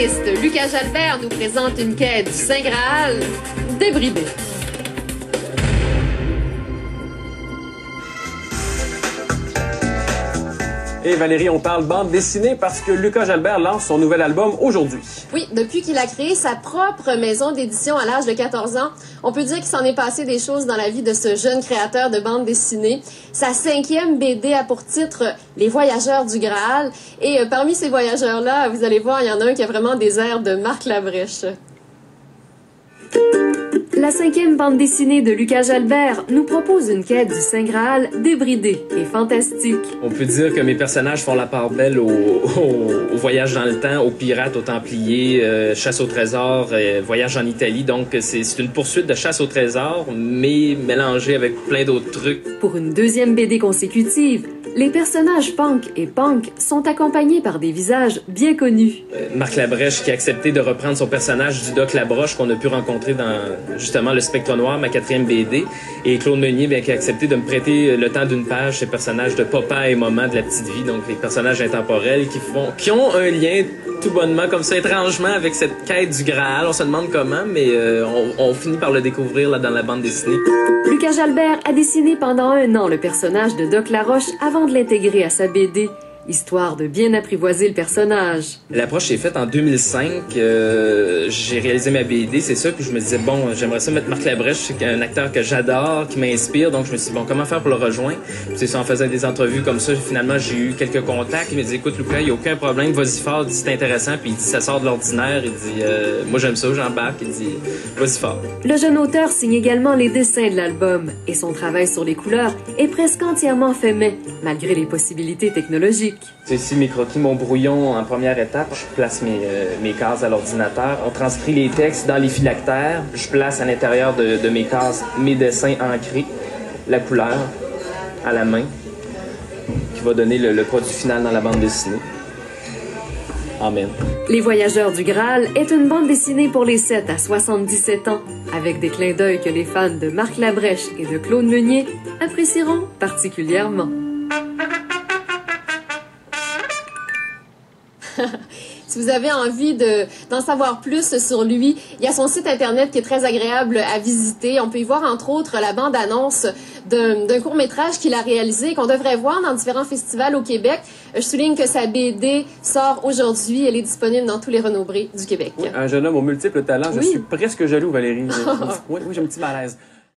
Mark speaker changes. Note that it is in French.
Speaker 1: scénariste Lucas Jalbert nous présente une quête du Saint Graal débridée.
Speaker 2: Et Valérie, on parle bande dessinée parce que Lucas Jalbert lance son nouvel album aujourd'hui.
Speaker 1: Oui, depuis qu'il a créé sa propre maison d'édition à l'âge de 14 ans, on peut dire qu'il s'en est passé des choses dans la vie de ce jeune créateur de bande dessinée. Sa 5e BD a pour titre Les Voyageurs du Graal. Et parmi ces voyageurs-là, vous allez voir, il y en a un qui a vraiment des airs de Marc Labrèche.
Speaker 3: La 5e bande dessinée de Lucas Jalbert nous propose une quête du Saint Graal débridée et fantastique.
Speaker 4: On peut dire que mes personnages font la part belle au voyage dans le temps, aux pirates, aux templiers, chasse au trésor, voyage en Italie. Donc c'est une poursuite de chasse au trésor, mais mélangée avec plein d'autres trucs.
Speaker 3: Pour une 2e BD consécutive, les personnages Punk et Punk sont accompagnés par des visages bien connus.
Speaker 4: Marc Labrèche qui a accepté de reprendre son personnage du Doc Labroche qu'on a pu rencontrer dans justement Le Spectre Noir, ma 4e BD, et Claude Meunier bien, qui a accepté de me prêter le temps d'une page ces personnages de papa et maman de la petite vie, donc les personnages intemporels qui ont un lien tout bonnement comme ça, étrangement, avec cette quête du Graal. On se demande comment, mais on finit par le découvrir là, dans la bande dessinée.
Speaker 3: Lucas Jalbert a dessiné pendant 1 an le personnage de Doc Laroche avant de l'intégrer à sa BD, histoire de bien apprivoiser le personnage.
Speaker 4: L'approche est faite en 2005. J'ai réalisé ma BD, c'est ça, puis je me disais, bon, j'aimerais ça mettre Marc Labrèche, c'est un acteur que j'adore, qui m'inspire, donc je me suis dit, bon, comment faire pour le rejoindre? Puis c'est ça, en faisant des entrevues comme ça, finalement, j'ai eu quelques contacts. Il m'a dit, écoute, Lucas, il n'y a aucun problème, vas-y fort, il dit, c'est intéressant, puis il dit, ça sort de l'ordinaire, il dit, moi j'aime ça, j'embarque, il dit, vas-y fort.
Speaker 3: Le jeune auteur signe également les dessins de l'album, et son travail sur les couleurs est presque entièrement fait main, malgré les possibilités technologiques.
Speaker 4: C'est ici mes croquis, mon brouillon en première étape. Je place mes cases à l'ordinateur. On transcrit les textes dans les phylactères. Je place à l'intérieur de mes cases mes dessins ancrés, la couleur à la main, qui va donner le produit final dans la bande dessinée. Amen.
Speaker 3: Les Voyageurs du Graal est une bande dessinée pour les 7 à 77 ans, avec des clins d'œil que les fans de Marc Labrèche et de Claude Meunier apprécieront particulièrement.
Speaker 1: Si vous avez envie d'en savoir plus sur lui, il y a son site internet qui est très agréable à visiter. On peut y voir entre autres la bande-annonce d'un court-métrage qu'il a réalisé et qu'on devrait voir dans différents festivals au Québec. Je souligne que sa BD sort aujourd'hui. Elle est disponible dans tous les Renaud-Bré du Québec.
Speaker 2: Oui, un jeune homme aux multiples talents. Je suis presque jaloux, Valérie. Oui, j'ai un petit malaise.